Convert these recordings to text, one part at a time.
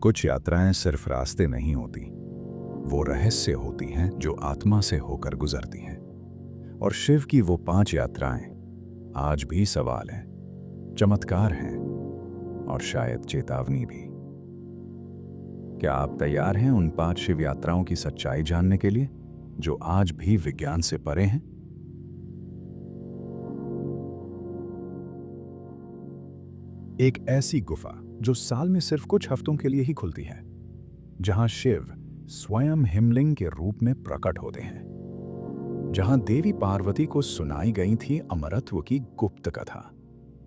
कुछ यात्राएं सिर्फ रास्ते नहीं होती, वो रहस्य होती हैं जो आत्मा से होकर गुजरती हैं। और शिव की वो 5 यात्राएं आज भी सवाल हैं, चमत्कार हैं और शायद चेतावनी भी। क्या आप तैयार हैं उन 5 शिव यात्राओं की सच्चाई जानने के लिए, जो आज भी विज्ञान से परे हैं? एक ऐसी गुफा जो साल में सिर्फ कुछ हफ्तों के लिए ही खुलती है, जहां शिव स्वयं हिमलिंग के रूप में प्रकट होते हैं, जहां देवी पार्वती को सुनाई गई थी अमरत्व की गुप्त कथा,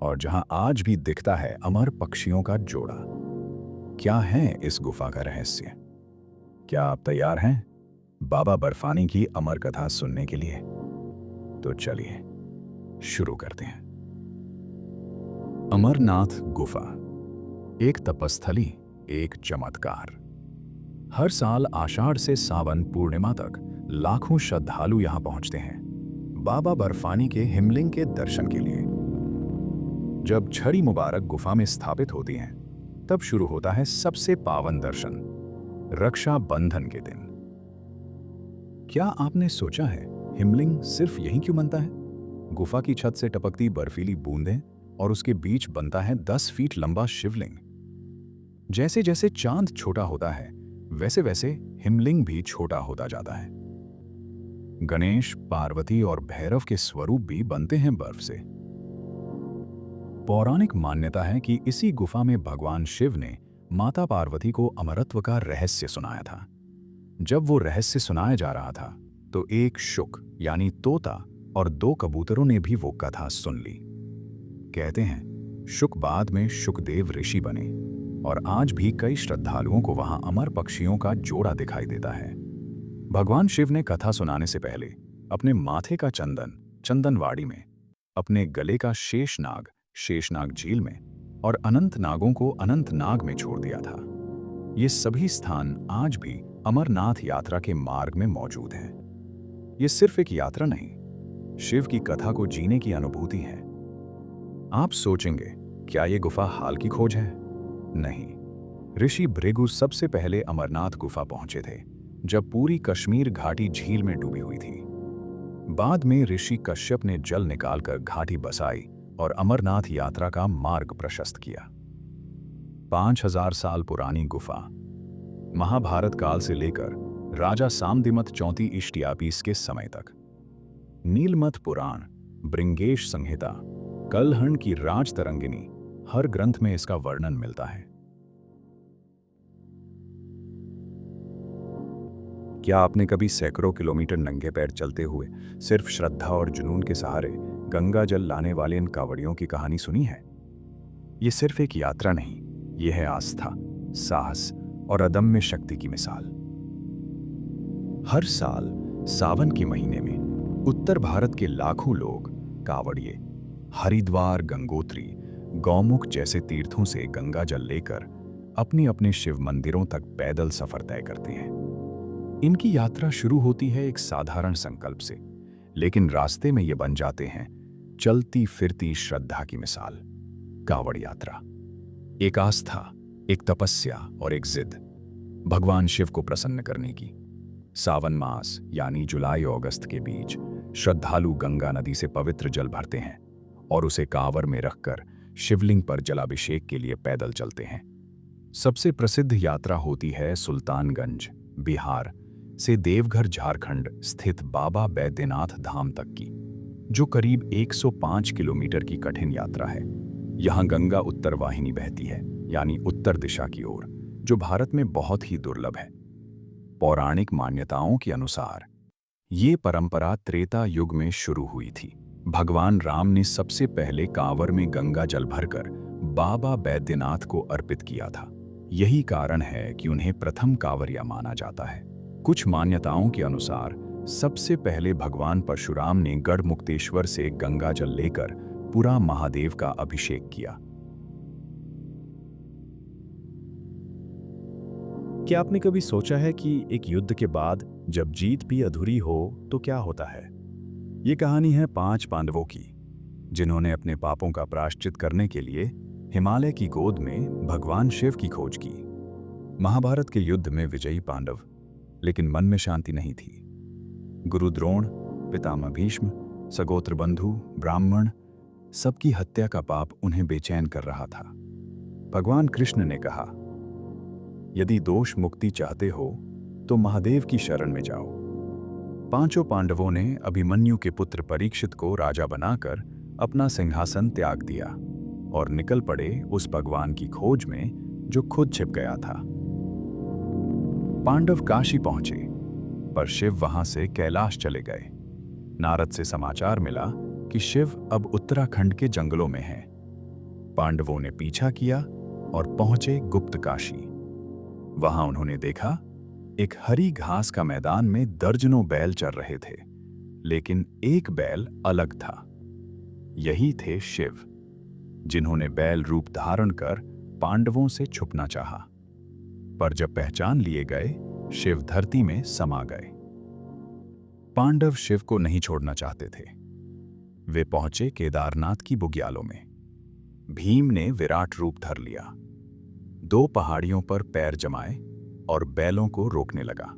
और जहां आज भी दिखता है अमर पक्षियों का जोड़ा। क्या है इस गुफा का रहस्य? क्या आप तैयार हैं बाबा बर्फानी की अमर कथा सुनने के लिए? तो चलिए शुरू करते हैं। अमरनाथ गुफा, एक तपस्थली, एक चमत्कार। हर साल आषाढ़ से सावन पूर्णिमा तक लाखों श्रद्धालु यहां पहुंचते हैं, बाबा बर्फानी के हिमलिंग के दर्शन के लिए। जब छड़ी मुबारक गुफा में स्थापित होती हैं, तब शुरू होता है सबसे पावन दर्शन, रक्षा बंधन के दिन। क्या आपने सोचा है हिमलिंग सिर्फ यहीं क्यों बनता है? गुफा की छत से टपकती बर्फीली बूंदें और उसके बीच बनता है 10 फीट लंबा शिवलिंग। जैसे जैसे चांद छोटा होता है, वैसे वैसे हिमलिंग भी छोटा होता जाता है। गणेश, पार्वती और भैरव के स्वरूप भी बनते हैं बर्फ से। पौराणिक मान्यता है कि इसी गुफा में भगवान शिव ने माता पार्वती को अमरत्व का रहस्य सुनाया था। जब वो रहस्य सुनाया जा रहा था, तो एक शुक यानी तोता और 2 कबूतरों ने भी वो कथा सुन ली। कहते हैं शुक बाद में शुकदेव ऋषि बने, और आज भी कई श्रद्धालुओं को वहां अमर पक्षियों का जोड़ा दिखाई देता है। भगवान शिव ने कथा सुनाने से पहले अपने माथे का चंदन चंदनवाड़ी में, अपने गले का शेषनाग शेषनाग झील में, और अनंत नागों को अनंतनाग में छोड़ दिया था। ये सभी स्थान आज भी अमरनाथ यात्रा के मार्ग में मौजूद हैं। ये सिर्फ एक यात्रा नहीं, शिव की कथा को जीने की अनुभूति है। आप सोचेंगे, क्या ये गुफा हाल की खोज है? नहीं, ऋषि भृगु सबसे पहले अमरनाथ गुफा पहुंचे थे, जब पूरी कश्मीर घाटी झील में डूबी हुई थी। बाद में ऋषि कश्यप ने जल निकालकर घाटी बसाई और अमरनाथ यात्रा का मार्ग प्रशस्त किया। 5000 साल पुरानी गुफा, महाभारत काल से लेकर राजा सामदिमत चौथी इष्टियापीस के समय तक। नीलमत पुराण, ब्रिंगेश संहिता, कलहण की राजतरंगिनी, हर ग्रंथ में इसका वर्णन मिलता है। क्या आपने कभी सैकड़ों किलोमीटर नंगे पैर चलते हुए सिर्फ श्रद्धा और जुनून के सहारे गंगा जल लाने वाले इन कांवड़ियों की कहानी सुनी है? ये सिर्फ एक यात्रा नहीं, ये है आस्था, साहस और अदम्य शक्ति की मिसाल। हर साल सावन के महीने में उत्तर भारत के लाखों लोग कांवड़िए हरिद्वार, गंगोत्री, गौमुख जैसे तीर्थों से गंगा जल लेकर अपने अपने शिव मंदिरों तक पैदल सफर तय करते हैं। इनकी यात्रा शुरू होती है एक साधारण संकल्प से, लेकिन रास्ते में ये बन जाते हैं चलती फिरती श्रद्धा की मिसाल। कांवड़ यात्रा एक आस्था, एक तपस्या और एक जिद, भगवान शिव को प्रसन्न करने की। सावन मास यानी जुलाई अगस्त के बीच श्रद्धालु गंगा नदी से पवित्र जल भरते हैं और उसे कांवर में रखकर शिवलिंग पर जलाभिषेक के लिए पैदल चलते हैं। सबसे प्रसिद्ध यात्रा होती है सुल्तानगंज, बिहार से देवघर, झारखंड स्थित बाबा बैद्यनाथ धाम तक की, जो करीब 105 किलोमीटर की कठिन यात्रा है। यहाँ गंगा उत्तर वाहिनी बहती है, यानी उत्तर दिशा की ओर, जो भारत में बहुत ही दुर्लभ है। पौराणिक मान्यताओं के अनुसार ये परंपरा त्रेता युग में शुरू हुई थी। भगवान राम ने सबसे पहले कांवर में गंगा जल भरकर बाबा बैद्यनाथ को अर्पित किया था। यही कारण है कि उन्हें प्रथम कांवरिया माना जाता है। कुछ मान्यताओं के अनुसार सबसे पहले भगवान परशुराम ने गढ़मुक्तेश्वर से गंगा जल लेकर पुरा महादेव का अभिषेक किया। क्या आपने कभी सोचा है कि एक युद्ध के बाद जब जीत भी अधूरी हो तो क्या होता है? ये कहानी है 5 पांडवों की, जिन्होंने अपने पापों का प्रायश्चित करने के लिए हिमालय की गोद में भगवान शिव की खोज की। महाभारत के युद्ध में विजयी पांडव, लेकिन मन में शांति नहीं थी। गुरु द्रोण, पितामह भीष्म, सगोत्र बंधु, ब्राह्मण, सबकी हत्या का पाप उन्हें बेचैन कर रहा था। भगवान कृष्ण ने कहा, यदि दोष मुक्ति चाहते हो तो महादेव की शरण में जाओ। पांचों पांडवों ने अभिमन्यु के पुत्र परीक्षित को राजा बनाकर अपना सिंहासन त्याग दिया और निकल पड़े उस भगवान की खोज में जो खुद छिप गया था। पांडव काशी पहुंचे, पर शिव वहां से कैलाश चले गए। नारद से समाचार मिला कि शिव अब उत्तराखंड के जंगलों में हैं। पांडवों ने पीछा किया और पहुंचे गुप्त काशी। वहां उन्होंने देखा, एक हरी घास का मैदान में दर्जनों बैल चर रहे थे, लेकिन एक बैल अलग था। यही थे शिव, जिन्होंने बैल रूप धारण कर पांडवों से छुपना चाहा। पर जब पहचान लिए गए, शिव धरती में समा गए। पांडव शिव को नहीं छोड़ना चाहते थे। वे पहुंचे केदारनाथ की बुग्यालों में। भीम ने विराट रूप धर लिया, 2 पहाड़ियों पर पैर जमाए और बैलों को रोकने लगा।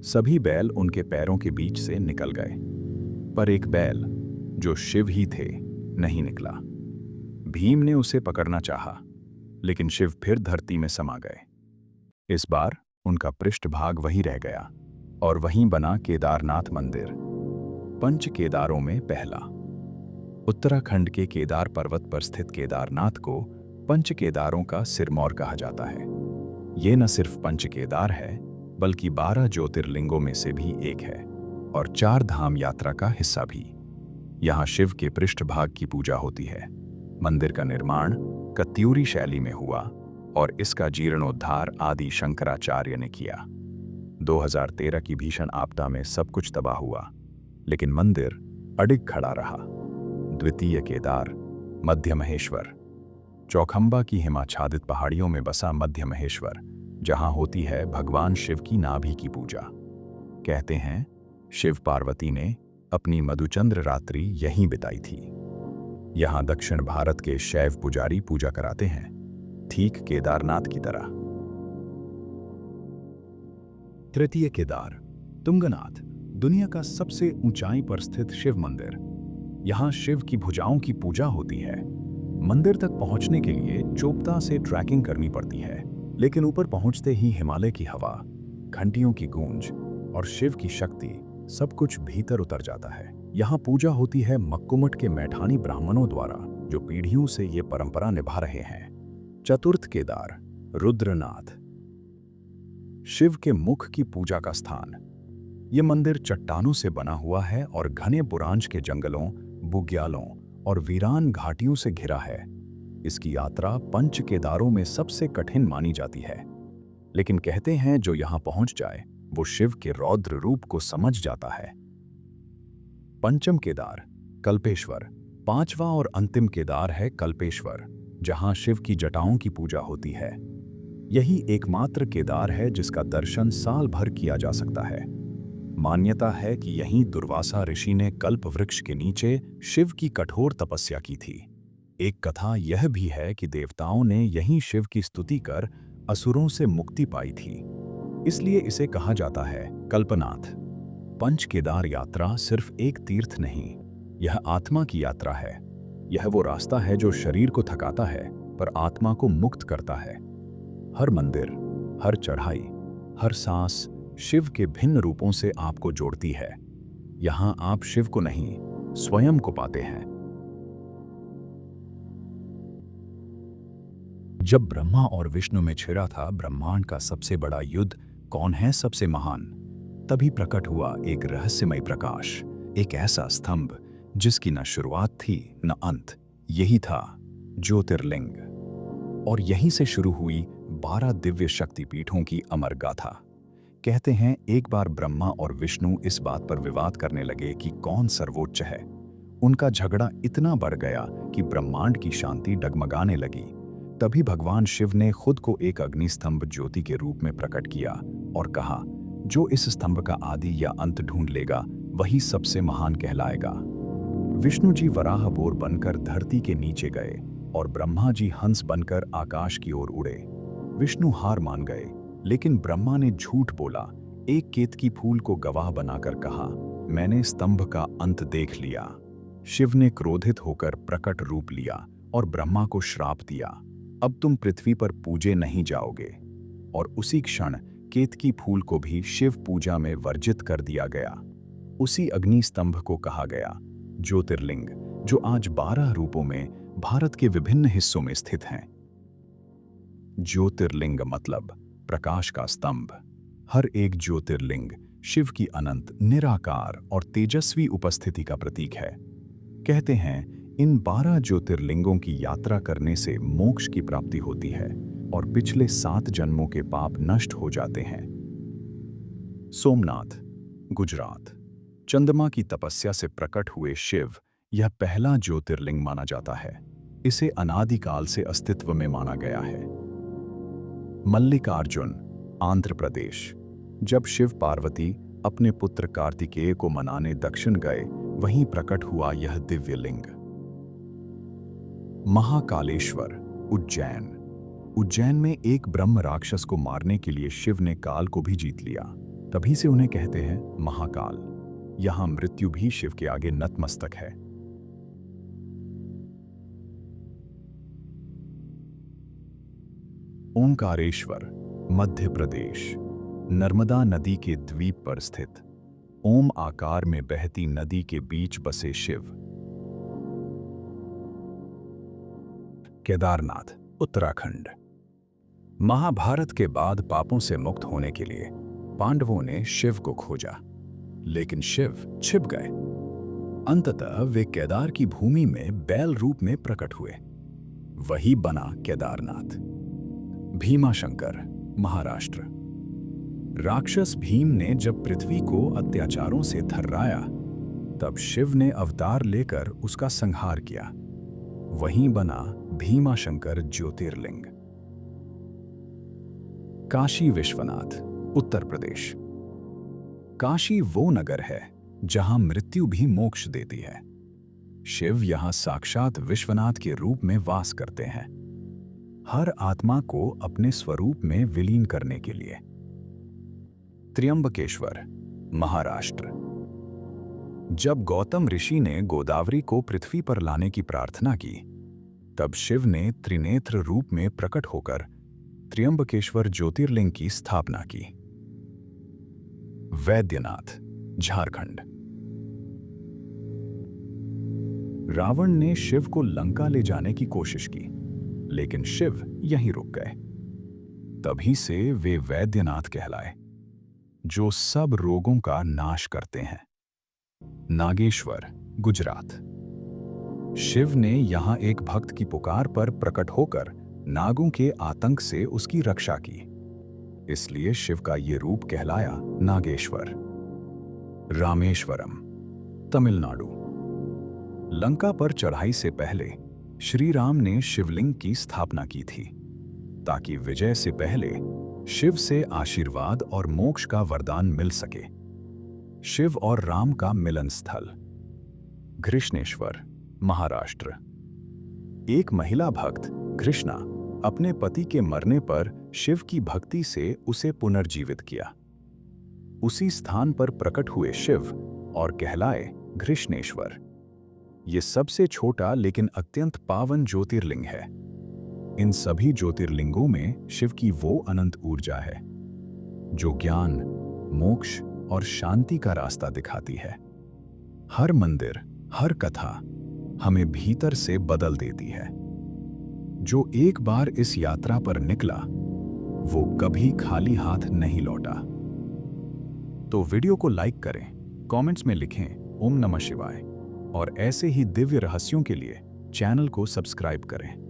सभी बैल उनके पैरों के बीच से निकल गए, पर एक बैल, जो शिव ही थे, नहीं निकला। भीम ने उसे पकड़ना चाहा, लेकिन शिव फिर धरती में समा गए। इस बार उनका पृष्ठभाग वहीं रह गया और वहीं बना केदारनाथ मंदिर, पंच केदारों में पहला। उत्तराखंड के केदार पर्वत पर स्थित केदारनाथ को पंच केदारों का सिरमौर कहा जाता है। ये न सिर्फ पंच केदार है, बल्कि 12 ज्योतिर्लिंगों में से भी एक है और 4 धाम यात्रा का हिस्सा भी। यहाँ शिव के पृष्ठभाग की पूजा होती है। मंदिर का निर्माण कत्यूरी शैली में हुआ और इसका जीर्णोद्धार आदि शंकराचार्य ने किया। 2013 की भीषण आपदा में सब कुछ तबाह हुआ, लेकिन मंदिर अडिग खड़ा रहा। द्वितीय केदार, मध्य महेश्वर। चौखंबा की हिमाच्छादित पहाड़ियों में बसा मध्य महेश्वर, जहां होती है भगवान शिव की नाभि की पूजा। कहते हैं शिव पार्वती ने अपनी मधुचंद्र रात्रि यहीं बिताई थी। यहां दक्षिण भारत के शैव पुजारी पूजा कराते हैं, ठीक केदारनाथ की तरह। तृतीय केदार, तुंगनाथ, दुनिया का सबसे ऊंचाई पर स्थित शिव मंदिर। यहां शिव की भुजाओं की पूजा होती है। मंदिर तक पहुंचने के लिए चोपता से ट्रैकिंग करनी पड़ती है, लेकिन ऊपर पहुंचते ही हिमालय की हवा, घंटियों की गूंज और शिव की शक्ति, सब कुछ भीतर उतर जाता है। यहाँ पूजा होती है मक्कुमट के मैठानी ब्राह्मणों द्वारा, जो पीढ़ियों से ये परंपरा निभा रहे हैं। चतुर्थ केदार, रुद्रनाथ, शिव के मुख की पूजा का स्थान। ये मंदिर चट्टानों से बना हुआ है और घने बुरांश के जंगलों, बुग्यालों और वीरान घाटियों से घिरा है। इसकी यात्रा पंच केदारों में सबसे कठिन मानी जाती है, लेकिन कहते हैं जो यहां पहुंच जाए वो शिव के रौद्र रूप को समझ जाता है। पंचम केदार, कल्पेश्वर। 5वां और अंतिम केदार है कल्पेश्वर, जहां शिव की जटाओं की पूजा होती है। यही एकमात्र केदार है जिसका दर्शन साल भर किया जा सकता है। मान्यता है कि यहीं दुर्वासा ऋषि ने कल्प वृक्ष के नीचे शिव की कठोर तपस्या की थी। एक कथा यह भी है कि देवताओं ने यहीं शिव की स्तुति कर असुरों से मुक्ति पाई थी, इसलिए इसे कहा जाता है कल्पनाथ। पंच केदार यात्रा सिर्फ एक तीर्थ नहीं, यह आत्मा की यात्रा है। यह वो रास्ता है जो शरीर को थकाता है पर आत्मा को मुक्त करता है। हर मंदिर, हर चढ़ाई, हर सांस शिव के भिन्न रूपों से आपको जोड़ती है। यहां आप शिव को नहीं, स्वयं को पाते हैं। जब ब्रह्मा और विष्णु में छिड़ा था ब्रह्मांड का सबसे बड़ा युद्ध, कौन है सबसे महान, तभी प्रकट हुआ एक रहस्यमय प्रकाश, एक ऐसा स्तंभ जिसकी न शुरुआत थी न अंत। यही था ज्योतिर्लिंग, और यहीं से शुरू हुई 12 दिव्य शक्तिपीठों की अमर गाथा। कहते हैं एक बार ब्रह्मा और विष्णु इस बात पर विवाद करने लगे कि कौन सर्वोच्च है। उनका झगड़ा इतना बढ़ गया कि ब्रह्मांड की शांति डगमगाने लगी। तभी भगवान शिव ने खुद को एक अग्निस्तंभ ज्योति के रूप में प्रकट किया और कहा, जो इस स्तंभ का आदि या अंत ढूंढ लेगा वही सबसे महान कहलाएगा। विष्णु जी वराह बोर बनकर धरती के नीचे गए और ब्रह्मा जी हंस बनकर आकाश की ओर उड़े। विष्णु हार मान गए, लेकिन ब्रह्मा ने झूठ बोला। एक केतकी फूल को गवाह बनाकर कहा, मैंने स्तंभ का अंत देख लिया। शिव ने क्रोधित होकर प्रकट रूप लिया और ब्रह्मा को श्राप दिया, अब तुम पृथ्वी पर पूजे नहीं जाओगे। और उसी क्षण केतकी फूल को भी शिव पूजा में वर्जित कर दिया गया। उसी अग्नि स्तंभ को कहा गया ज्योतिर्लिंग, जो आज 12 रूपों में भारत के विभिन्न हिस्सों में स्थित हैं। ज्योतिर्लिंग मतलब प्रकाश का स्तंभ। हर एक ज्योतिर्लिंग शिव की अनंत, निराकार और तेजस्वी उपस्थिति का प्रतीक है। कहते हैं इन 12 ज्योतिर्लिंगों की यात्रा करने से मोक्ष की प्राप्ति होती है और पिछले 7 जन्मों के पाप नष्ट हो जाते हैं। सोमनाथ, गुजरात। चंद्रमा की तपस्या से प्रकट हुए शिव यह पहला ज्योतिर्लिंग माना जाता है। इसे अनादिकाल से अस्तित्व में माना गया है। मल्लिकार्जुन, आंध्र प्रदेश। जब शिव पार्वती अपने पुत्र कार्तिकेय को मनाने दक्षिण गए, वहीं प्रकट हुआ यह दिव्य लिंग। महाकालेश्वर, उज्जैन। उज्जैन में एक ब्रह्म राक्षस को मारने के लिए शिव ने काल को भी जीत लिया, तभी से उन्हें कहते हैं महाकाल। यहां मृत्यु भी शिव के आगे नतमस्तक है। ओंकारेश्वर, मध्य प्रदेश। नर्मदा नदी के द्वीप पर स्थित ओम आकार में बहती नदी के बीच बसे शिव। केदारनाथ, उत्तराखंड। महाभारत के बाद पापों से मुक्त होने के लिए पांडवों ने शिव को खोजा, लेकिन शिव छिप गए। अंततः वे केदार की भूमि में बैल रूप में प्रकट हुए। वही बना केदारनाथ। भीमाशंकर, महाराष्ट्र। राक्षस भीम ने जब पृथ्वी को अत्याचारों से थर्राया, तब शिव ने अवतार लेकर उसका संहार किया। वहीं बना भीमाशंकर ज्योतिर्लिंग। काशी विश्वनाथ, उत्तर प्रदेश। काशी वो नगर है जहां मृत्यु भी मोक्ष देती है। शिव यहां साक्षात विश्वनाथ के रूप में वास करते हैं, हर आत्मा को अपने स्वरूप में विलीन करने के लिए। त्र्यंबकेश्वर, महाराष्ट्र। जब गौतम ऋषि ने गोदावरी को पृथ्वी पर लाने की प्रार्थना की, तब शिव ने त्रिनेत्र रूप में प्रकट होकर त्र्यंबकेश्वर ज्योतिर्लिंग की स्थापना की। वैद्यनाथ, झारखंड। रावण ने शिव को लंका ले जाने की कोशिश की, लेकिन शिव यहीं रुक गए। तभी से वे वैद्यनाथ कहलाए, जो सब रोगों का नाश करते हैं। नागेश्वर, गुजरात। शिव ने यहां एक भक्त की पुकार पर प्रकट होकर नागों के आतंक से उसकी रक्षा की, इसलिए शिव का ये रूप कहलाया नागेश्वर। रामेश्वरम, तमिलनाडु। लंका पर चढ़ाई से पहले श्री राम ने शिवलिंग की स्थापना की थी, ताकि विजय से पहले शिव से आशीर्वाद और मोक्ष का वरदान मिल सके। शिव और राम का मिलन स्थल। घृष्णेश्वर, महाराष्ट्र। एक महिला भक्त घृष्णा अपने पति के मरने पर शिव की भक्ति से उसे पुनर्जीवित किया। उसी स्थान पर प्रकट हुए शिव और कहलाए घृष्णेश्वर। ये सबसे छोटा लेकिन अत्यंत पावन ज्योतिर्लिंग है। इन सभी ज्योतिर्लिंगों में शिव की वो अनंत ऊर्जा है जो ज्ञान, मोक्ष और शांति का रास्ता दिखाती है। हर मंदिर, हर कथा हमें भीतर से बदल देती है। जो एक बार इस यात्रा पर निकला, वो कभी खाली हाथ नहीं लौटा। तो वीडियो को लाइक करें, कमेंट्स में लिखें ओम नमः शिवाय और ऐसे ही दिव्य रहस्यों के लिए चैनल को सब्सक्राइब करें।